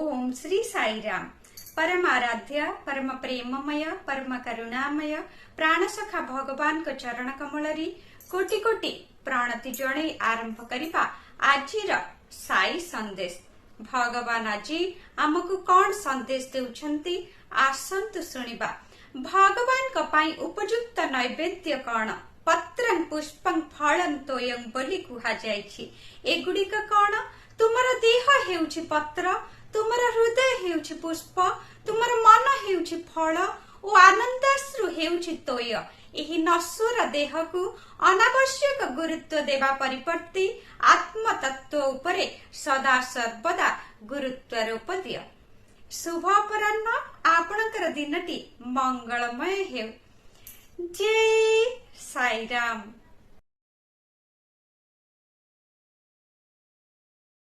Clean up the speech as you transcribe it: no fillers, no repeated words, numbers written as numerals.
ओम श्री साईराम। परम आराध्य परम प्रेममय परम करुणामय प्राणसखा भगवान को चरण कमल कोटि कोटि प्रणति जणे आरंभ करिबा आजिर साई संदेश। भगवान आज आमको कौन संदेश देउछंती आसंतु सुनिबा। भगवान को पाई उपयुक्त नैवेद्य कौन? पत्रं पुष्पं फलं तोयं बोली कुहा जायछि। एगुड़िक कौन? तुमर देह हेउछि पत्र, तुमर हृदय हेउछि पुष्प, तुमर मन हेउछि फल ओ आनंदाश्रु हेउछि तोय। एही नश्वर देह को अनावश्यक गुरुत्व देवा परिवर्ती आत्म तत्व उपरे सदा सर्वदा गुरुत्व रूप दिय। शुभ अपराह्न। आपणकर दिनटी मंगलमय हेउ। जय साईराम।